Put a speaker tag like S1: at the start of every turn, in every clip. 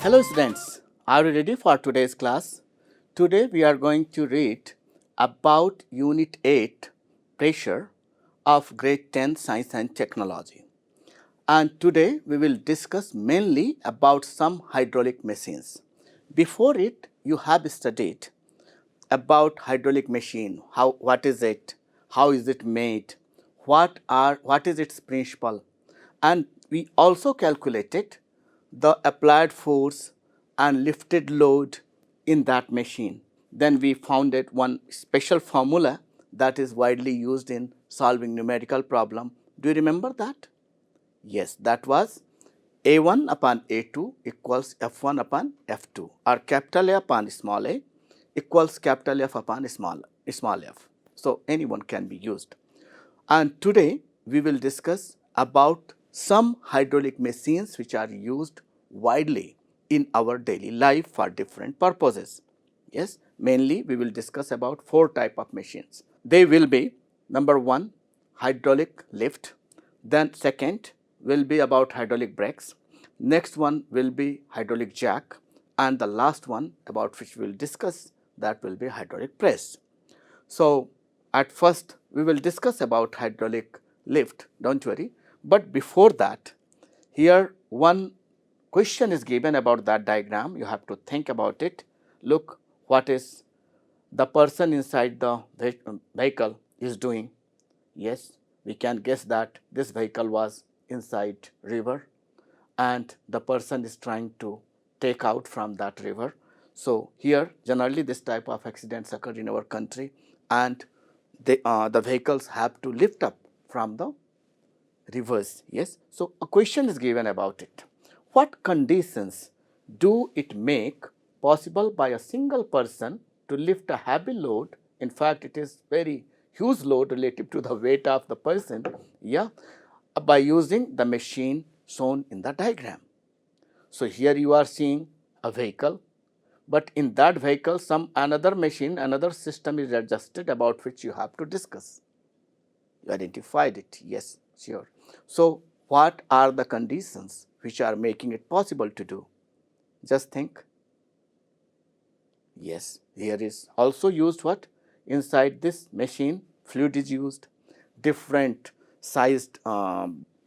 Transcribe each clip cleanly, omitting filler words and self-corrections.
S1: Hello students, are you ready for today's class? Today we are going to read about Unit 8 Pressure of Grade 10 Science and Technology. And today we will discuss mainly about some hydraulic machines. Before it, you have studied about hydraulic machine, what is it, how is it made, what is its principle, and we also calculated the applied force and lifted load in that machine. Then we founded one special formula that is widely used in solving numerical problem. Do you remember that? Yes, that was A1 upon A2 equals F1 upon F2, or capital A upon small a equals capital F upon small f. So, anyone can be used. And today we will discuss about some hydraulic machines which are used widely in our daily life for different purposes. Yes, mainly we will discuss about 4 type of machines. They will be number 1, hydraulic lift, then second will be about hydraulic brakes, next one will be hydraulic jack, and the last one about which we will discuss, that will be hydraulic press. So, at first we will discuss about hydraulic lift, don't worry, but before that, here one question is given about that diagram. You have to think about it. Look what is the person inside the vehicle is doing. Yes, we can guess that this vehicle was inside river and the person is trying to take out from that river. So, here generally this type of accidents occur in our country, and the vehicles have to lift up from the rivers. Yes. So, a question is given about it. What conditions do it make possible by a single person to lift a heavy load? In fact, it is very huge load relative to the weight of the person, yeah, by using the machine shown in the diagram. So, here you are seeing a vehicle, but in that vehicle some another machine, another system is adjusted about which you have to discuss. You identified it, yes, sure. So, what are the conditions which are making it possible to do? Just think. Yes, here is also used what? Inside this machine, fluid is used, different sized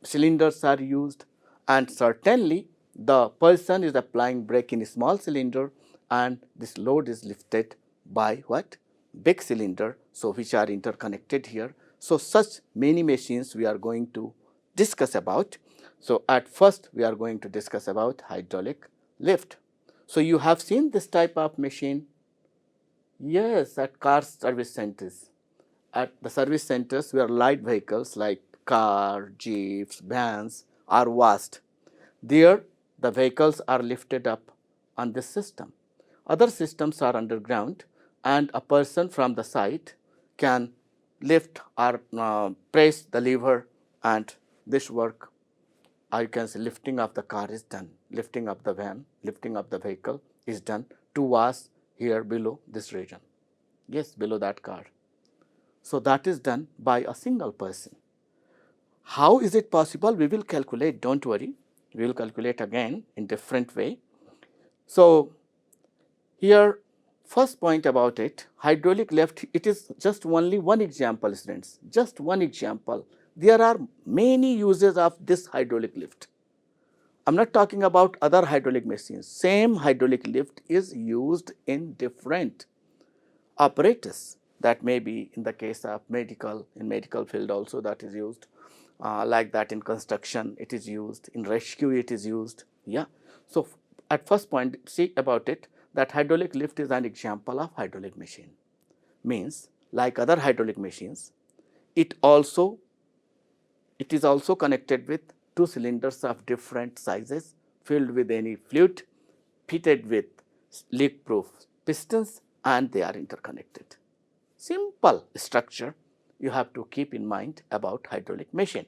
S1: cylinders are used, and certainly the person is applying brake in a small cylinder, and this load is lifted by what? Big cylinder, so which are interconnected here. So, such many machines we are going to discuss about. So, at first we are going to discuss about hydraulic lift. So, you have seen this type of machine? Yes, at car service centers. At the service centers where light vehicles like car, jeeps, vans are washed. There the vehicles are lifted up on this system. Other systems are underground, and a person from the site can lift or press the lever, and this work, or you can say lifting of the car is done, lifting of the van, lifting of the vehicle is done to wash here below this region. Yes, below that car. So, that is done by a single person. How is it possible? We will calculate, don't worry, we will calculate again in different way. So, here first point about it, hydraulic lift, it is just only one example, students, just one example. There are many uses of this hydraulic lift. I am not talking about other hydraulic machines. Same hydraulic lift is used in different apparatus. That may be in the case of medical, in medical field also that is used, like that in construction it is used, in rescue it is used. Yeah. So, at first point see about it, that hydraulic lift is an example of hydraulic machine. Means like other hydraulic machines, it is also connected with 2 cylinders of different sizes filled with any fluid, fitted with leak proof pistons, and they are interconnected. Simple structure you have to keep in mind about hydraulic machine.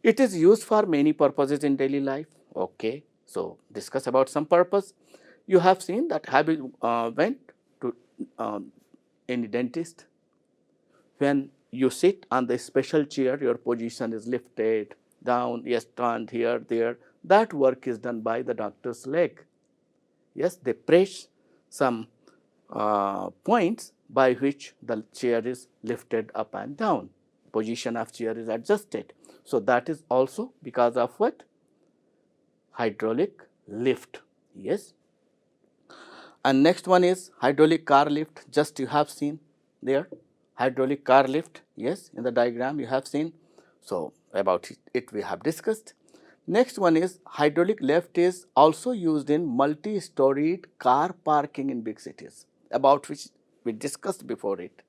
S1: It is used for many purposes in daily life. Okay, so discuss about some purpose. You have seen that have you went to any dentist? When you sit on the special chair, your position is lifted down, yes, turned here, there. That work is done by the doctor's leg. Yes, they press some points by which the chair is lifted up and down. Position of chair is adjusted. So that is also because of what? Hydraulic lift. Yes. And next one is hydraulic car lift. Just you have seen there, hydraulic car lift. Yes, in the diagram you have seen. So about it we have discussed. Next one is hydraulic lift is also used in multi-storied car parking in big cities, about which we discussed before it.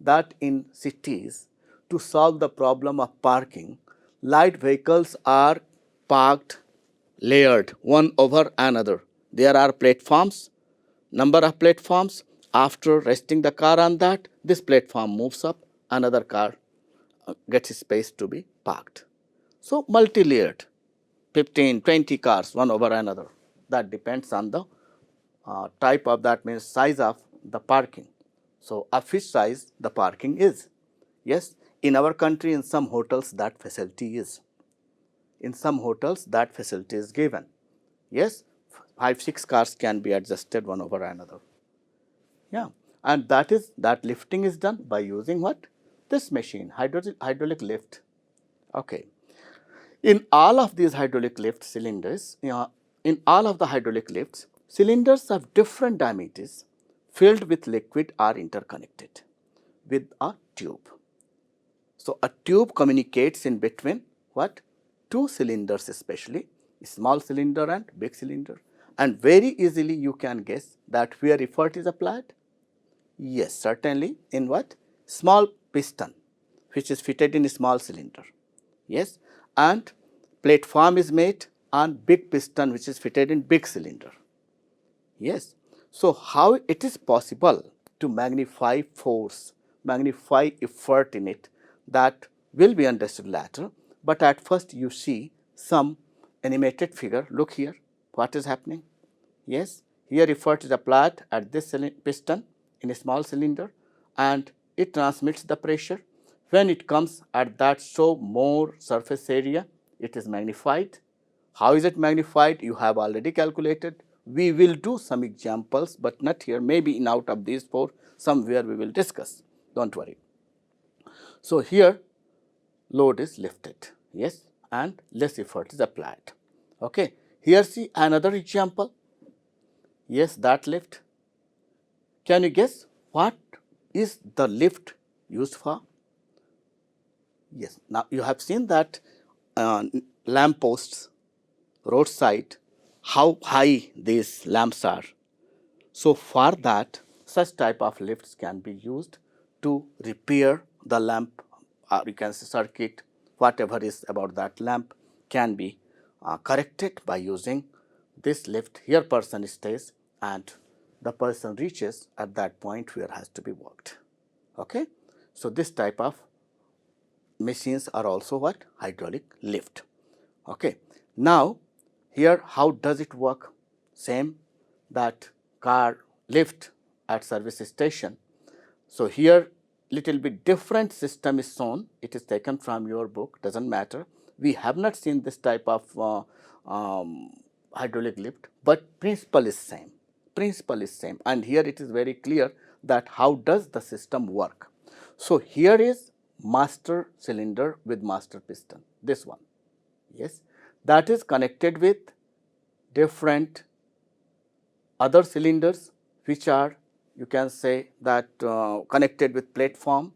S1: That in cities, to solve the problem of parking, light vehicles are parked layered one over another. There are platforms, number of platforms. After resting the car on that, this platform moves up, another car gets space to be parked. So multi-layered, 15, 20 cars, one over another. That depends on the type of, that means size of the parking. So of which size the parking is. Yes, in our country, in some hotels, that facility is. In some hotels, that facility is given. Yes, 5, 6 cars can be adjusted one over another. Yeah, and that lifting is done by using what? This machine, hydraulic lift. Okay. In all of these hydraulic lift cylinders, in all of the hydraulic lifts, cylinders of different diameters filled with liquid are interconnected with a tube. So a tube communicates in between what? Two cylinders, especially small cylinder and big cylinder. And very easily you can guess that where effort is applied. Yes, certainly in what? Small piston, which is fitted in a small cylinder. Yes, and platform is made on big piston, which is fitted in big cylinder. Yes. So how it is possible to magnify force, magnify effort in it, that will be understood later. But at first you see some animated figure. Look here, what is happening? Yes, here effort is applied at this piston in a small cylinder and it transmits the pressure. When it comes at that so more surface area, it is magnified. How is it magnified? You have already calculated. We will do some examples, but not here. Maybe in out of these 4, somewhere we will discuss. Don't worry. So here load is lifted, yes, and less effort is applied. Okay. Here see another example. Yes, that lift. Can you guess what is the lift used for? Yes, now you have seen that lamp posts, roadside, how high these lamps are. So for that, such type of lifts can be used to repair the lamp, or you can say circuit, whatever is about that lamp can be corrected by using this lift. Here person stays and the person reaches at that point where has to be worked. Okay. So this type of machines are also what? Hydraulic lift. Okay. Now here how does it work? Same that car lift at service station. So here little bit different system is shown. It is taken from your book, doesn't matter. We have not seen this type of hydraulic lift, but principle is same. Principle is same, and here it is very clear that how does the system work. So here is master cylinder with master piston. This one, yes, that is connected with different other cylinders which are, you can say that connected with platform,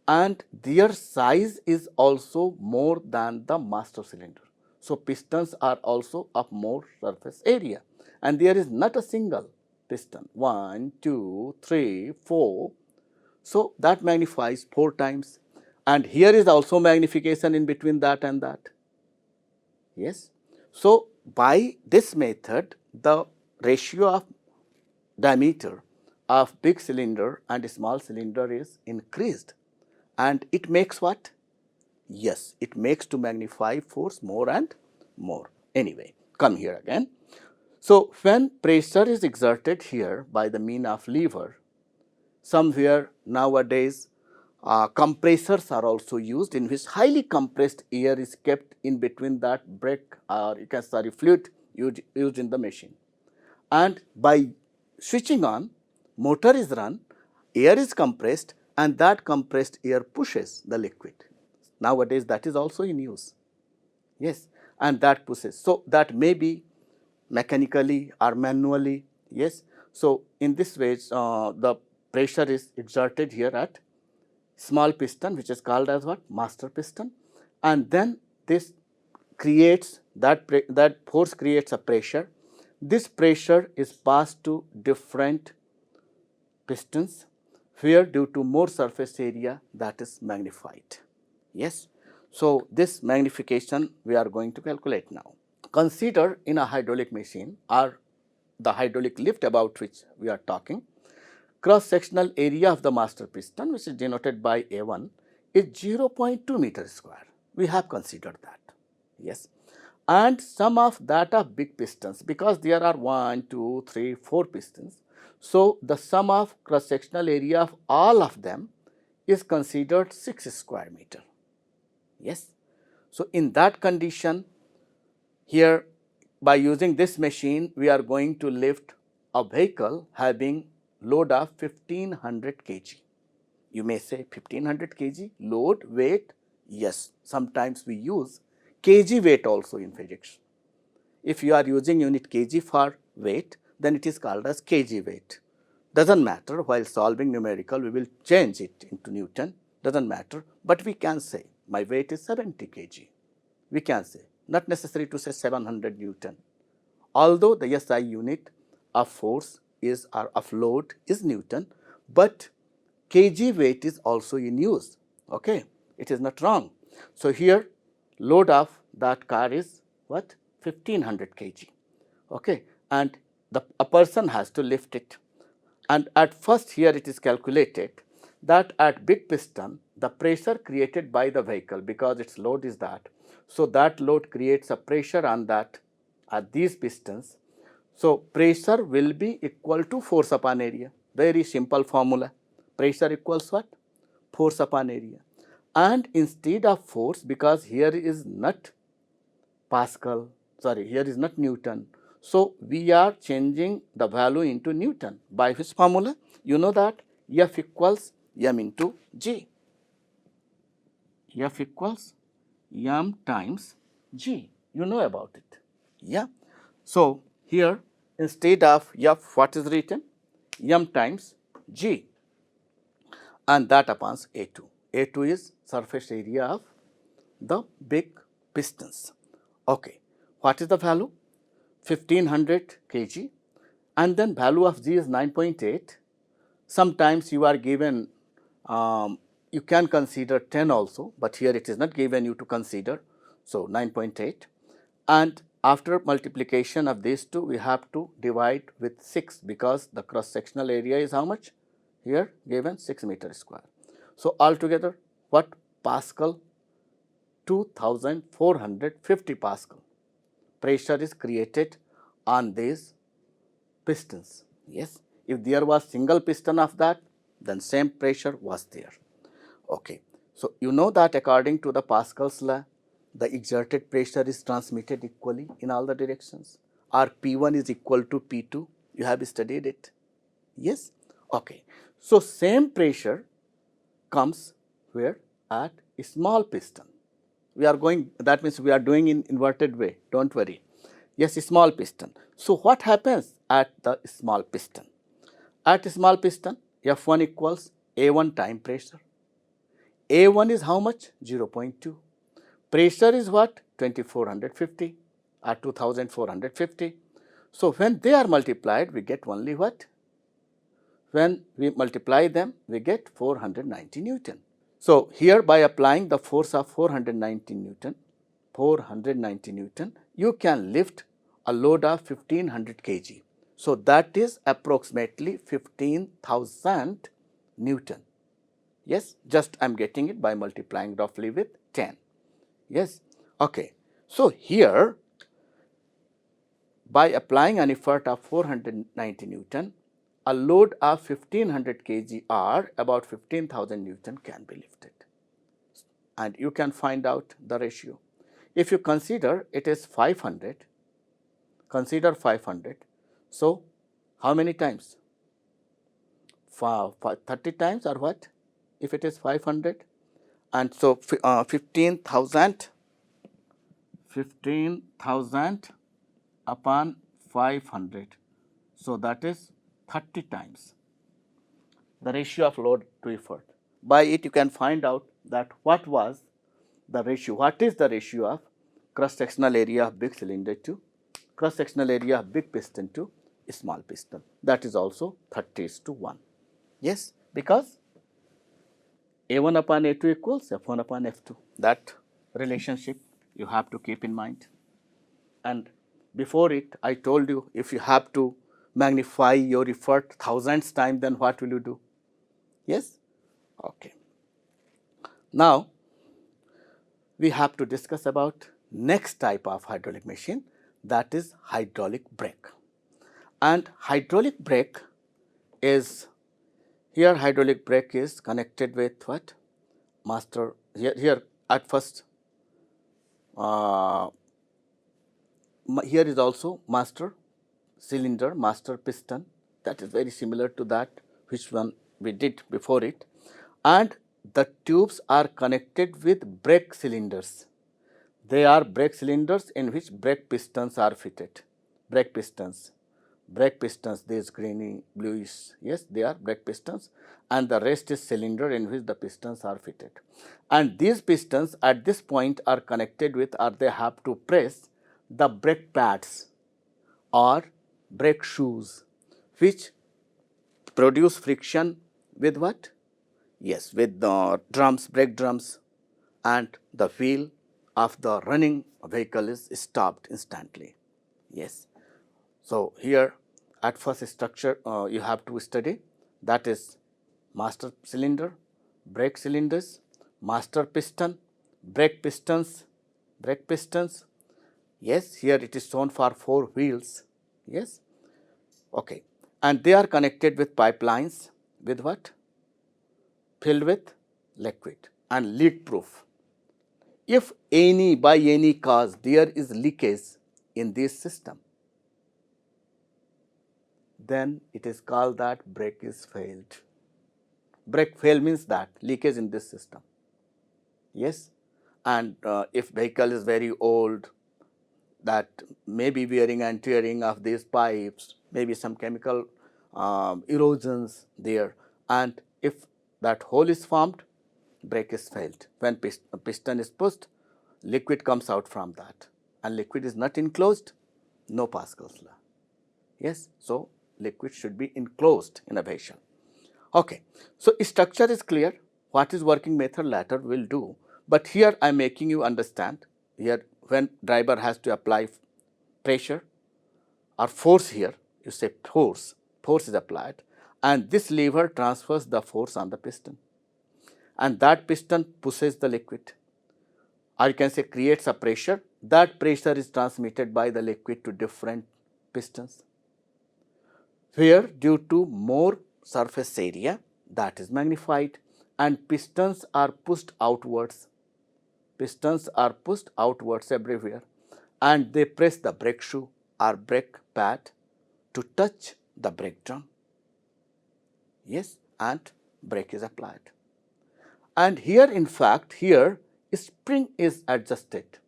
S1: and their size is also more than the master cylinder. So pistons are also of more surface area, and there is not a single piston, 1, 2, 3, 4. So that magnifies 4 times, and here is also magnification in between that and that. Yes. So by this method, the ratio of diameter of big cylinder and small cylinder is increased, and it makes what? Yes, it makes to magnify force more and more. Anyway, come here again. So when pressure is exerted here by the mean of lever, somewhere nowadays compressors are also used, in which highly compressed air is kept in between that brake, or you can fluid used in the machine, and by switching on, motor is run, air is compressed, and that compressed air pushes the liquid. Nowadays that is also in use. Yes, and that pushes. So that may be mechanically or manually. Yes. So in this way, the pressure is exerted here at small piston, which is called as what? Master piston, and then this creates that force creates a pressure. This pressure is passed to different pistons, where due to more surface area that is magnified. Yes. So this magnification we are going to calculate now. Consider in a hydraulic machine or the hydraulic lift about which we are talking, cross-sectional area of the master piston, which is denoted by A1, is 0.2 meter square. We have considered that. Yes. And sum of that of big pistons, because there are 1, 2, 3, 4 pistons. So the sum of cross-sectional area of all of them is considered 6 square meter. Yes. So in that condition, here by using this machine, we are going to lift a vehicle having load of 1500 kg. You may say 1500 kg load, weight. Yes, sometimes we use kg weight also in physics. If you are using unit kg for weight, then it is called as kg weight. Doesn't matter, while solving numerical we will change it into Newton, doesn't matter, but we can say my weight is 70 kg. We can say, not necessary to say 700 Newton. Although the SI unit of force is or of load is Newton, but kg weight is also in use. Okay, it is not wrong. So here load of that car is what? 1500 kg. Okay, and a person has to lift it. And at first here it is calculated that at big piston the pressure created by the vehicle, because its load is that, so that load creates a pressure on that at these pistons. So pressure will be equal to force upon area. Very simple formula. Pressure equals what? Force upon area. And instead of force, because here is not Pascal, here is not Newton. So we are changing the value into Newton. By which formula? You know that F equals m into G. F equals m times G. You know about it. Yeah. So here instead of F, what is written? M times G, and that upon A2. A2 is surface area of the big pistons. Okay. What is the value? 1500 kg, and then value of G is 9.8. Sometimes you are given, you can consider 10 also, but here it is not given you to consider. So 9.8, and after multiplication of these two, we have to divide with 6, because the cross sectional area is how much? Here given 6 meter square. So altogether what? Pascal, 2450 Pascal pressure is created on these pistons. Yes, if there was single piston of that, then same pressure was there. Okay, so you know that according to the Pascal's law, the exerted pressure is transmitted equally in all the directions, or P1 is equal to P2. You have studied it. Yes. Okay, so same pressure comes where? At a small piston. We are going, that means we are doing in inverted way, don't worry. Yes, a small piston. So what happens at the small piston? At a small piston, F1 equals A1 time pressure. A1 is how much? 0.2. Pressure is what? 2450 or 2450. So when they are multiplied, we get only what? When we multiply them, we get 490 Newton. So here by applying the force of 490 Newton, you can lift a load of 1500 kg. So that is approximately 15,000 Newton. Yes, just I am getting it by multiplying roughly with 10. Yes, okay. So here by applying an effort of 490 Newton, a load of 1500 kg or about 15,000 Newton can be lifted. And you can find out the ratio. If you consider it is 500, consider 500. So, how many times? 30 times or what? If it is 500, and so 15,000 upon 500. So that is 30 times the ratio of load to effort. By it you can find out that what was the ratio, what is the ratio of cross-sectional area of big cylinder to cross-sectional area of big piston to small piston. That is also 30:1. Yes, because A1 upon A2 equals F1 upon F2. That relationship you have to keep in mind. And before it, I told you, if you have to magnify your effort thousands times, then what will you do? Yes? Okay. Now, we have to discuss about next type of hydraulic machine, that is hydraulic brake. And hydraulic brake is, here hydraulic brake is connected with what? Master, here at first, here is also master cylinder, master piston, that is very similar to that which one we did before it, and the tubes are connected with brake cylinders. They are brake cylinders in which brake pistons are fitted. Brake pistons, these greeny, bluish, yes, they are brake pistons, and the rest is cylinder in which the pistons are fitted. And these pistons at this point are connected with, or they have to press the brake pads or brake shoes, which produce friction with what? Yes, with the drums, brake drums, and the wheel of the running vehicle is stopped instantly. Yes. So, here at first structure you have to study, that is master cylinder, brake cylinders, master piston, brake pistons, brake pistons. Yes, here it is shown for 4 wheels. Yes. Okay. And they are connected with pipelines with what? Filled with liquid and leak proof. If any, by any cause, there is leakage in this system, then it is called that brake is failed. Brake fail means that leakage in this system. Yes. And if vehicle is very old, that may be wearing and tearing of these pipes, maybe some chemical erosions there, and if that hole is formed, brake is failed. When piston is pushed, liquid comes out from that, and liquid is not enclosed, no Pascal's law. Yes, so liquid should be enclosed in a vessel. Okay, so structure is clear. What is working method later will do, but here I am making you understand. Here, when driver has to apply pressure or force, here you say force is applied, and this lever transfers the force on the piston, and that piston pushes the liquid, or you can say creates a pressure. That pressure is transmitted by the liquid to different pistons, where due to more surface area that is magnified, and pistons are pushed outwards. Pistons are pushed outwards everywhere, and they press the brake shoe or brake pad to touch the brake drum. Yes, and brake is applied. And here, in fact, here spring is adjusted.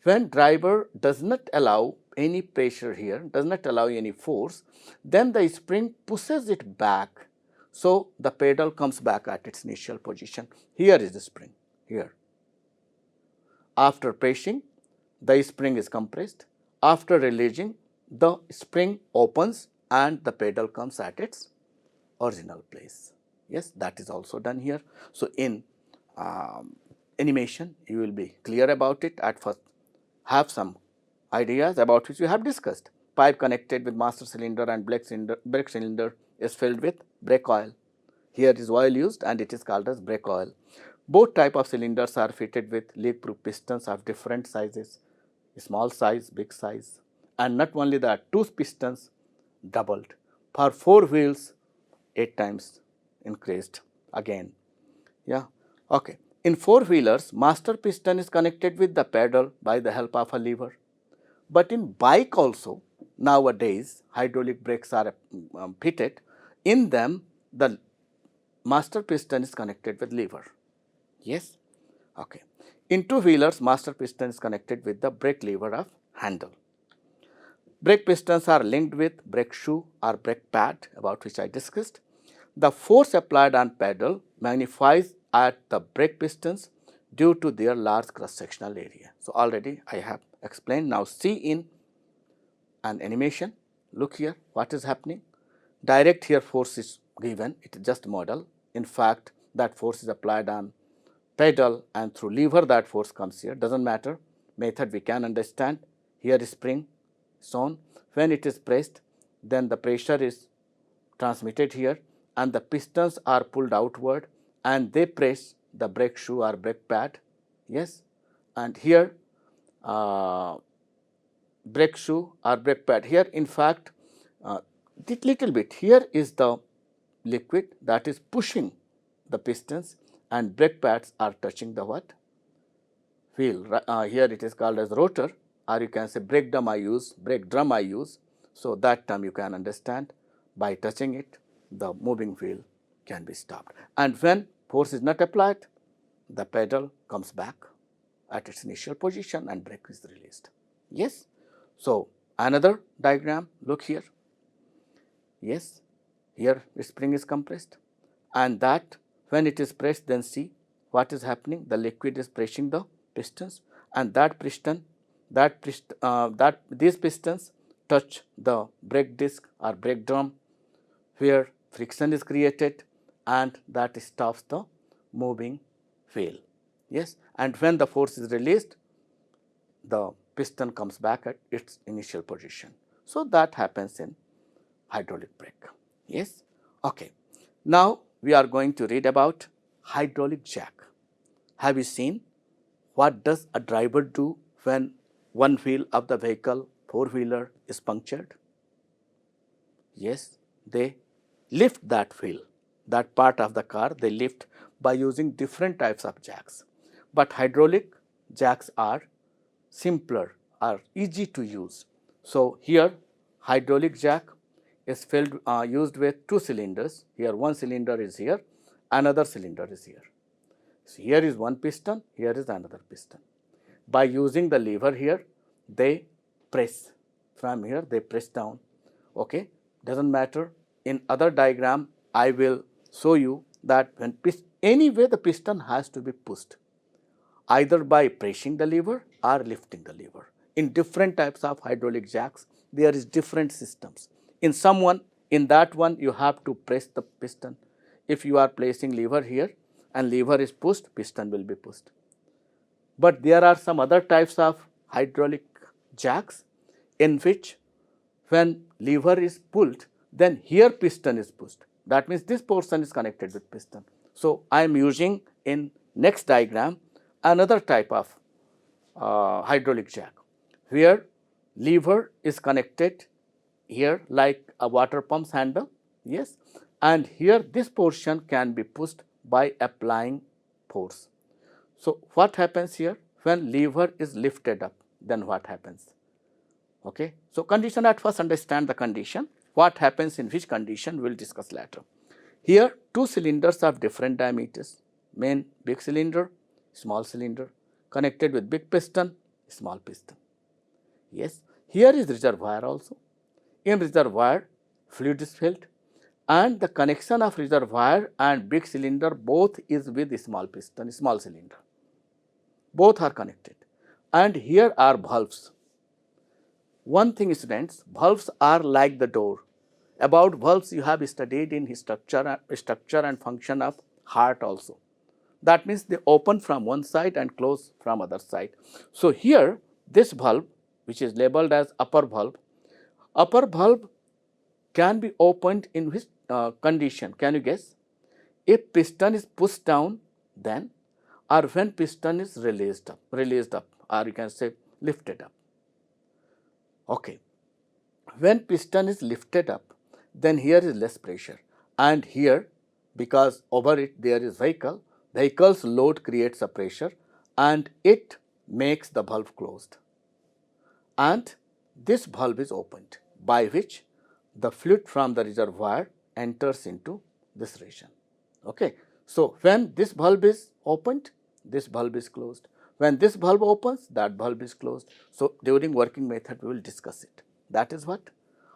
S1: When driver does not allow any pressure here, does not allow any force, then the spring pushes it back. So, the pedal comes back at its initial position. Here is the spring, here. After pressing, the spring is compressed. After releasing, the spring opens and the pedal comes at its original place. Yes, that is also done here. So, in animation, you will be clear about it. At first, have some ideas about which we have discussed. Pipe connected with master cylinder and brake cylinder is filled with brake oil. Here is oil used and it is called as brake oil. Both type of cylinders are fitted with leak-proof pistons of different sizes, small size, big size, and not only that, 2 pistons doubled. For 4 wheels, 8 times increased again. Yeah, okay. In 4-wheelers, master piston is connected with the pedal by the help of a lever. But in bike also, nowadays hydraulic brakes are fitted, in them the master piston is connected with lever. Yes? Okay. In two-wheelers, master piston is connected with the brake lever of handle. Brake pistons are linked with brake shoe or brake pad, about which I discussed. The force applied on pedal magnifies at the brake pistons due to their large cross-sectional area. So, already I have explained. Now, see in an animation, look here what is happening. Direct here force is given, it is just model. In fact, that force is applied on pedal and through lever that force comes here, does not matter, method we can understand. Here is spring shown, when it is pressed, then the pressure is transmitted here and the pistons are pulled outward and they press the brake shoe or brake pad. Yes, and here brake shoe or brake pad. Here in fact, little bit here is the liquid that is pushing the pistons and brake pads are touching the what? Wheel. Here it is called as rotor, or you can say brake drum I use, brake drum I use. So, that term you can understand. By touching it, the moving wheel can be stopped. And when force is not applied, the pedal comes back at its initial position and brake is released. Yes. So, another diagram, look here. Yes, here spring is compressed and that when it is pressed, then see what is happening. The liquid is pressing the pistons and that piston, these pistons touch the brake disc or brake drum where friction is created and that stops the moving wheel. Yes, and when the force is released, the piston comes back at its initial position. So, that happens in hydraulic brake. Yes, okay. Now, we are going to read about hydraulic jack. Have you seen what does a driver do when one wheel of the vehicle, four-wheeler, is punctured? Yes, they lift that wheel, that part of the car they lift by using different types of jacks. But hydraulic jacks are simpler, are easy to use. So, here hydraulic jack is used with two cylinders. Here one cylinder is here, another cylinder is here. So, here is one piston, here is another piston. By using the lever here, they press from here, they press down. Okay, does not matter. In other diagram, I will show you that when anyway the piston has to be pushed either by pressing the lever or lifting the lever. In different types of hydraulic jacks, there is different systems. In that one, you have to press the piston. If you are placing lever here and lever is pushed, piston will be pushed. But there are some other types of hydraulic jacks in which when lever is pulled, then here piston is pushed. That means this portion is connected with piston. So, I am using in next diagram another type of hydraulic jack where lever is connected here like a water pump's handle. Yes, and here this portion can be pushed by applying force. So, what happens here when lever is lifted up, then what happens? Okay. So, condition at first understand the condition, what happens in which condition we will discuss later. Here two cylinders of different diameters, main big cylinder, small cylinder connected with big piston, small piston. Yes, here is reservoir also. In reservoir fluid is filled and the connection of reservoir and big cylinder both is with small piston, small cylinder. Both are connected and here are valves. One thing students, valves are like the door. About valves you have studied in structure and function of heart also. That means they open from one side and close from other side. So, here this valve which is labeled as upper valve can be opened in which condition, can you guess? If piston is pushed down, then or when piston is released up or you can say lifted up. Okay. When piston is lifted up, then here is less pressure and here because over it there is vehicle's load creates a pressure and it makes the valve closed and this valve is opened. by which the fluid from the reservoir enters into this region. Okay. So, when this valve is opened, this valve is closed. When this valve opens, that valve is closed. So, during working method, we will discuss it. That is what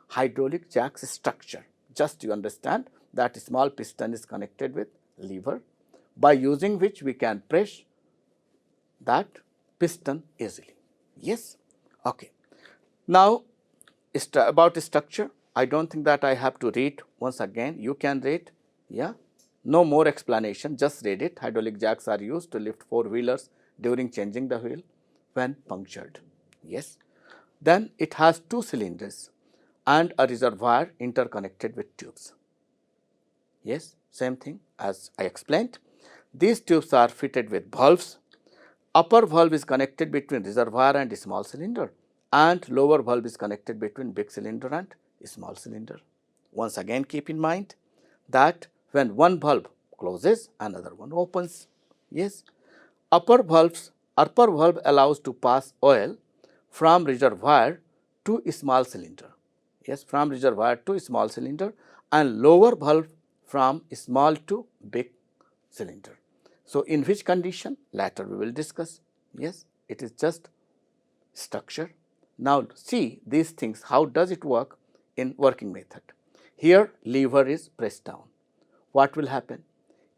S1: hydraulic jack's structure. Just you understand that small piston is connected with lever, by using which we can press that piston easily. Yes. Okay. Now, about structure, I don't think that I have to read once again. You can read. Yeah. No more explanation, just read it. Hydraulic jacks are used to lift four-wheelers during changing the wheel when punctured. Yes. Then it has two cylinders and a reservoir interconnected with tubes. Yes, same thing as I explained. These tubes are fitted with valves. Upper valve is connected between reservoir and small cylinder, and lower valve is connected between big cylinder and small cylinder. Once again, keep in mind that when one valve closes, another one opens. Yes. Upper valve allows to pass oil from reservoir to small cylinder. Yes, from reservoir to small cylinder, and lower valve from small to big cylinder. So, in which condition? Later we will discuss. Yes, it is just structure. Now, see these things, how does it work in working method? Here lever is pressed down. What will happen?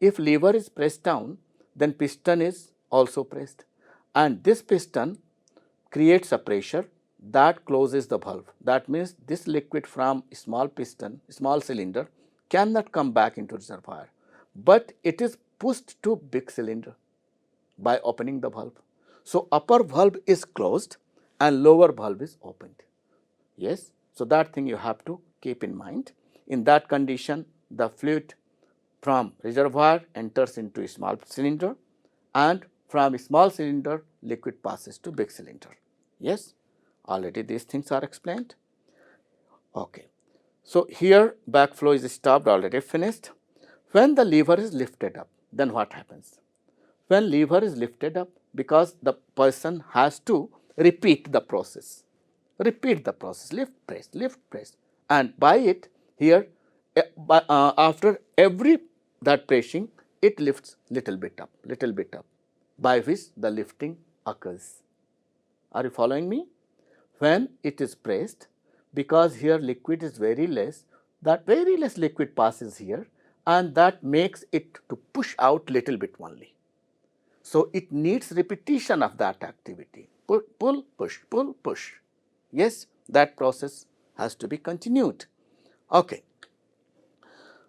S1: If lever is pressed down, then piston is also pressed, and this piston creates a pressure that closes the valve. That means this liquid from small piston, small cylinder cannot come back into reservoir, but it is pushed to big cylinder by opening the valve. So, upper valve is closed and lower valve is opened. Yes. So, that thing you have to keep in mind. In that condition, the fluid from reservoir enters into a small cylinder, and from a small cylinder liquid passes to big cylinder. Yes, already these things are explained. Okay. So, here backflow is stopped, already finished. When the lever is lifted up, then what happens? When lever is lifted up, because the person has to repeat the process, lift, press, and by it here after every that pressing, it lifts little bit up, by which the lifting occurs. Are you following me? When it is pressed, because here liquid is very less, that very less liquid passes here, and that makes it to push out little bit only. So, it needs repetition of that activity. Pull, push, pull, push. Yes, that process has to be continued. Okay.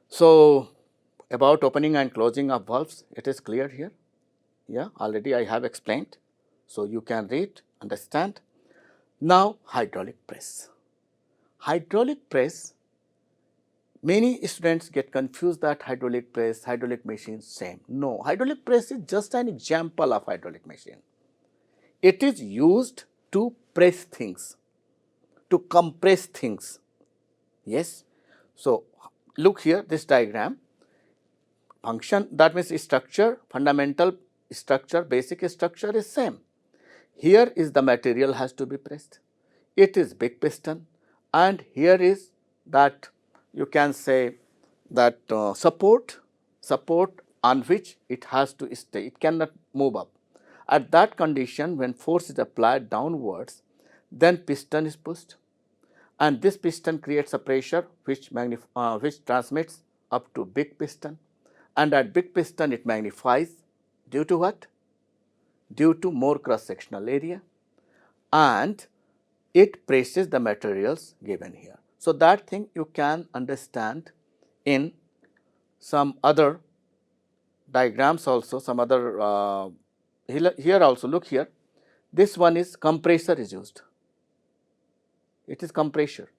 S1: So, about opening and closing of valves, it is clear here. Yeah, already I have explained. So, you can read, understand. Now, hydraulic press. Hydraulic press, many students get confused that hydraulic press, hydraulic machine same. No, hydraulic press is just an example of hydraulic machine. It is used to press things, to compress things. Yes. So, look here, this diagram. Function, that means structure, fundamental structure, basic structure is same. Here is the material has to be pressed. It is big piston, and here is that you can say that support on which it has to stay. It cannot move up. At that condition, when force is applied downwards, then piston is pushed, and this piston creates a pressure which transmits up to big piston, and at big piston it magnifies due to what? Due to more cross sectional area, and it presses the materials given here. So, that thing you can understand in some other diagrams also, some other here also. Look here, this one is compressor is used. It is compressor.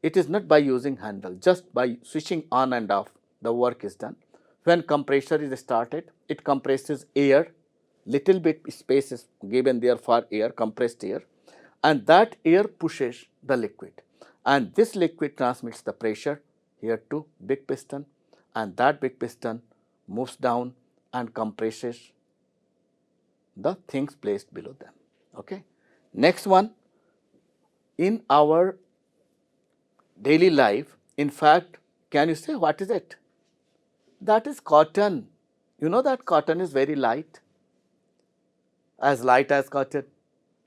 S1: It is not by using handle, just by switching on and off the work is done. When compressor is started, it compresses air, little bit space is given there for air, compressed air, and that air pushes the liquid, and this liquid transmits the pressure here to big piston, and that big piston moves down and compresses the things placed below them. Okay. Next one, in our daily life. In fact, can you say what is it? That is cotton. You know that cotton is very light as cotton.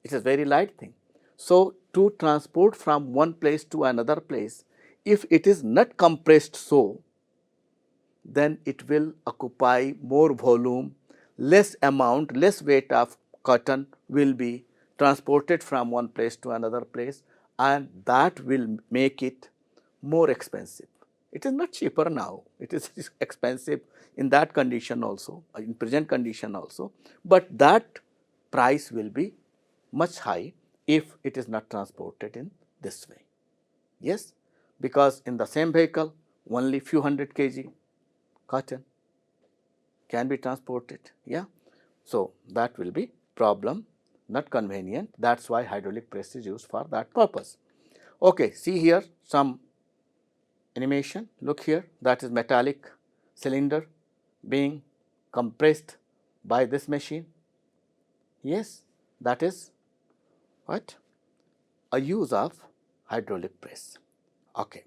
S1: It is very light thing. So to transport from one place to another place, if it is not compressed so, then it will occupy more volume, less amount, less weight of cotton will be transported from one place to another place, and that will make it more expensive. It is not cheaper now, it is expensive in that condition also, in present condition also, but that price will be much high if it is not transported in this way. Yes, because in the same vehicle only few hundred kg cotton can be transported. Yeah, so that will be problem, not convenient. That's why hydraulic press is used for that purpose. Okay, see here some animation. Look here, that is metallic cylinder being compressed by this machine. Yes, that is what? A use of hydraulic press. Okay.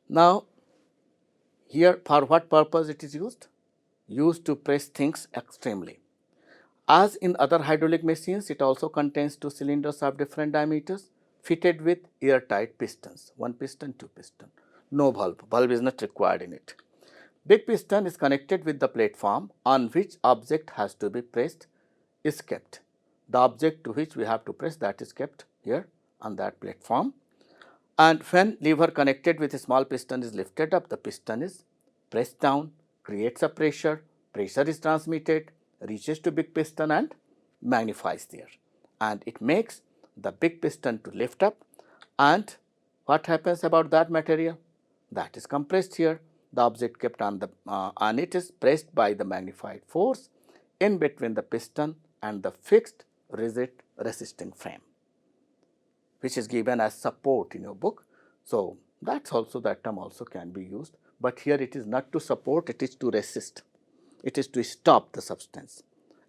S1: Now, here for what purpose it is used? Used to press things extremely. As in other hydraulic machines, it also contains two cylinders of different diameters fitted with airtight pistons, one piston, two piston. No valve, valve is not required in it. Big piston is connected with the platform on which object has to be pressed is kept. The object to which we have to press, that is kept here on that platform. And when lever connected with a small piston is lifted up, the piston is pressed down, creates a pressure, pressure is transmitted, reaches to big piston and magnifies there. And it makes the big piston to lift up, and what happens about that material? That is compressed here. The object kept on the and it is pressed by the magnified force in between the piston and the fixed rigid resisting frame, which is given as support in your book. So that's also, that term also can be used, but here it is not to support, it is to resist. It is to stop the substance.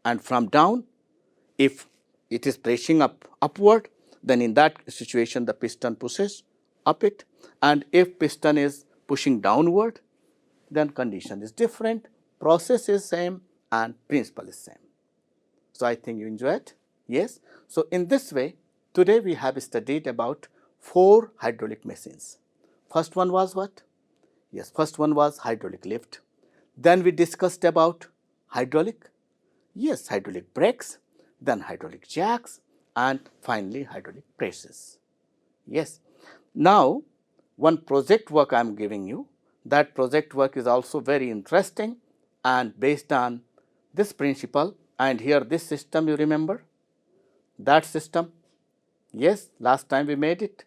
S1: And from down, if it is pressing upward, then in that situation the piston pushes up it, and if piston is pushing downward, then condition is different, process is same and principle is same. So I think you enjoy it. Yes. So in this way, today we have studied about 4 hydraulic machines. First one was what? Yes, first one was hydraulic lift. Then we discussed about hydraulic, yes, hydraulic brakes, then hydraulic jacks, and finally hydraulic presses. Yes. Now, one project work I am giving you, that project work is also very interesting and based on this principle, and here this system you remember, that system, yes, last time we made it.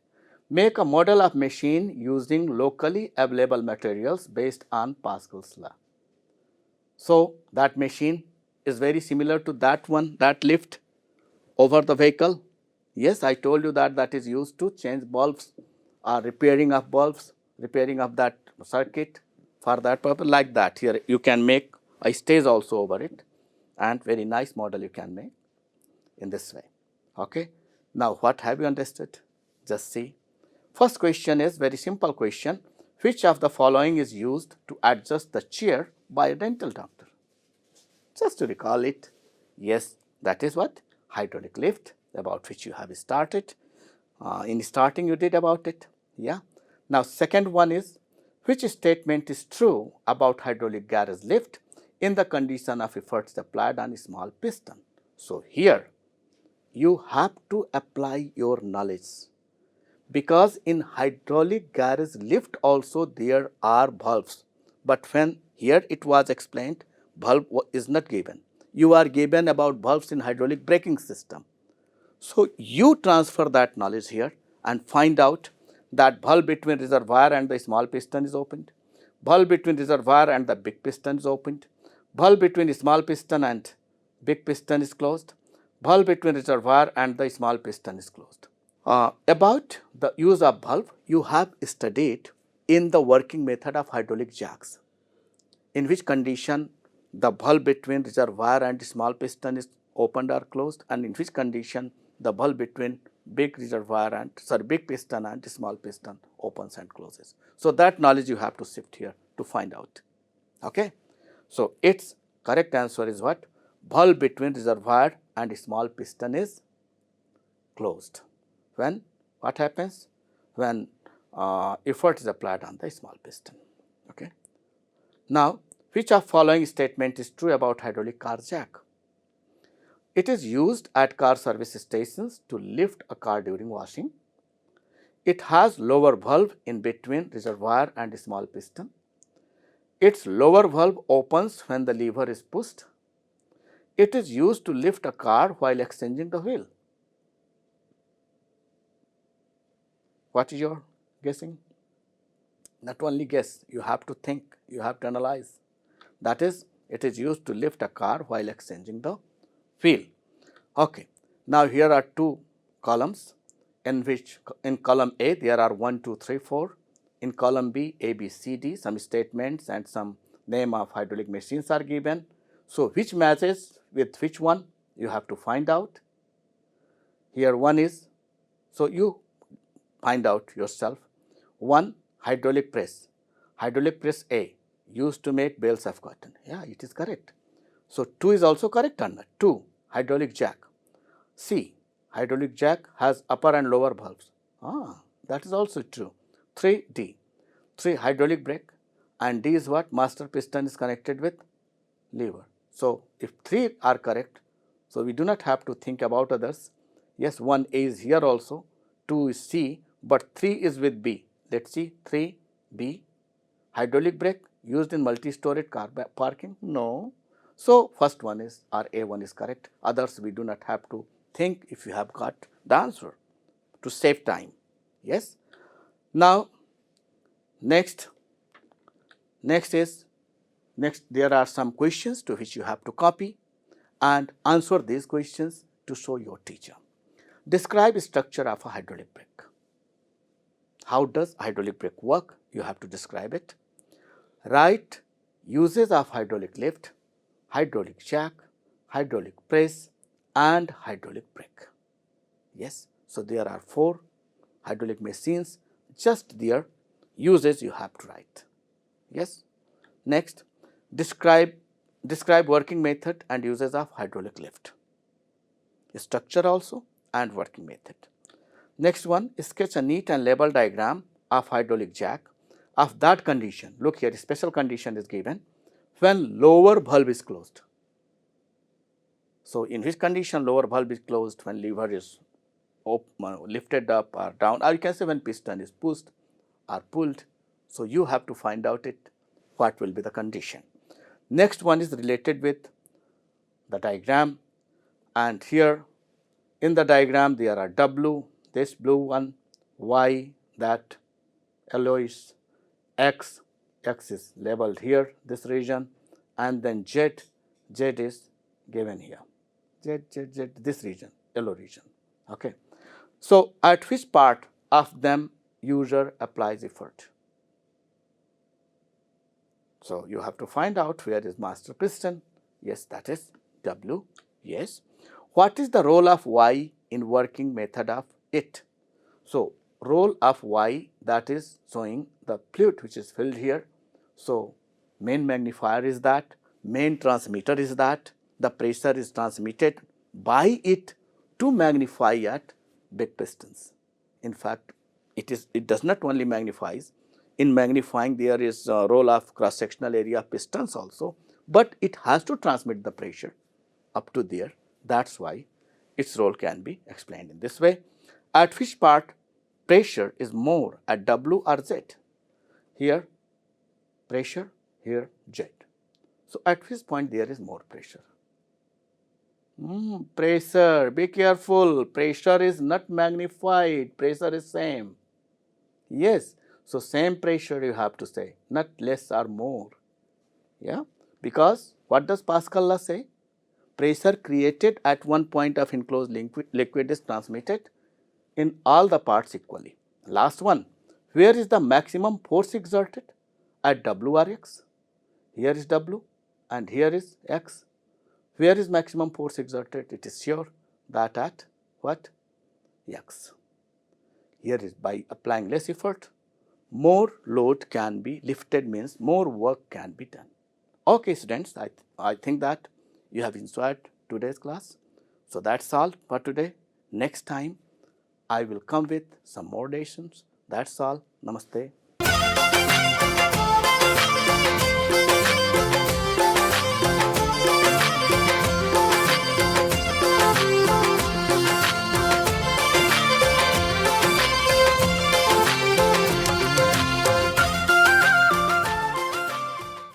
S1: Make a model of machine using locally available materials based on Pascal's law. So that machine is very similar to that one, that lift over the vehicle. Yes, I told you that that is used to change bulbs or repairing of bulbs, repairing of that circuit for that purpose. Like that, here you can make a stage also over it, and very nice model you can make in this way. Okay. Now what have you understood? Just see. First question is very simple question. Which of the following is used to adjust the chair by a dental doctor? Just to recall it. Yes, that is what? Hydraulic lift, about which you have started. In starting you did about it. Yeah. Now second one is, which statement is true about hydraulic garage lift in the condition of efforts applied on a small piston? So here you have to apply your knowledge, because in hydraulic garage lift also there are valves, but when here it was explained valve is not given. You are given about valves in hydraulic braking system. So you transfer that knowledge here and find out that valve between reservoir and the small piston is opened, valve between reservoir and the big piston is opened, valve between small piston and big piston is closed, valve between reservoir and the small piston is closed. About the use of valve, you have studied in the working method of hydraulic jacks, in which condition the valve between reservoir and small piston is opened or closed, and in which condition the valve between big reservoir and big piston and small piston opens and closes. So that knowledge you have to shift here to find out. Okay. So its correct answer is what? Valve between reservoir and small piston is closed. When what happens? When effort is applied on the small piston. Okay. Now, which of following statement is true about hydraulic car jack? It is used at car service stations to lift a car during washing. It has lower valve in between reservoir and small piston. Its lower valve opens when the lever is pushed. It is used to lift a car while exchanging the wheel. What is your guessing? Not only guess, you have to think, you have to analyze. That is, it is used to lift a car while exchanging the wheel. Okay. Now here are two columns in which in column A there are 1, 2, 3, 4. In column B, A, B, C, D, some statements and some name of hydraulic machines are given. So which matches with which one you have to find out. Here one is, so you find out yourself. One, hydraulic press. Hydraulic press A, used to make bales of cotton. Yeah, it is correct. So 2 is also correct or not? 2, hydraulic jack. C, hydraulic jack has upper and lower valves. That is also true. 3, D. 3, hydraulic brake, and D is what? Master piston is connected with lever. So if 3 are correct, so we do not have to think about others. Yes, 1 A is here also, 2 is C, but 3 is with B. Let's see, 3, B. Hydraulic brake used in multi-storied car parking? No. So first one is, or A1 is correct. Others we do not have to think if you have got the answer to save time. Yes. Now next there are some questions to which you have to copy and answer these questions to show your teacher. Describe structure of a hydraulic brake. How does hydraulic brake work? You have to describe it. Write uses of hydraulic lift, hydraulic jack, hydraulic press and hydraulic brake. Yes, so there are 4 hydraulic machines, just their uses you have to write. Yes. Next, describe working method and uses of hydraulic lift. Structure also and working method. Next one, sketch a neat and label diagram of hydraulic jack of that condition. Look here, special condition is given when lower valve is closed. So in which condition lower valve is closed? When lever is lifted up or down, or you can say when piston is pushed or pulled. So you have to find out what will be the condition. Next one is related with the diagram, and here in the diagram there are W, this blue one, Y, that yellow is X, X is labeled here, this region, and then Z, Z is given here, Z, this region, yellow region. Okay. So at which part of them user applies effort? So you have to find out where is master piston. Yes, that is W. Yes. What is the role of Y in working method of it? So role of Y, that is showing the fluid which is filled here. So main magnifier is that, main transmitter is that, the pressure is transmitted by it to magnify at big pistons. In fact, it does not only magnifies. In magnifying there is a role of cross sectional area of pistons also, but it has to transmit the pressure up to there. That's why its role can be explained in this way. At which part pressure is more, at W or Z? Here pressure, here Z. So at which point there is more pressure? Pressure, be careful, pressure is not magnified, pressure is same. Yes, so same pressure you have to say, not less or more. Yeah, because what does Pascal law say? Pressure created at one point of enclosed liquid is transmitted in all the parts equally. Last one, where is the maximum force exerted? At W or X? Here is W and here is X. Where is maximum force exerted? It is sure that at what? x. Here is by applying less effort, more load can be lifted, means more work can be done. Okay, students, I think that you have enjoyed today's class. So that's all for today. Next time, I will come with some more lessons. That's all. Namaste.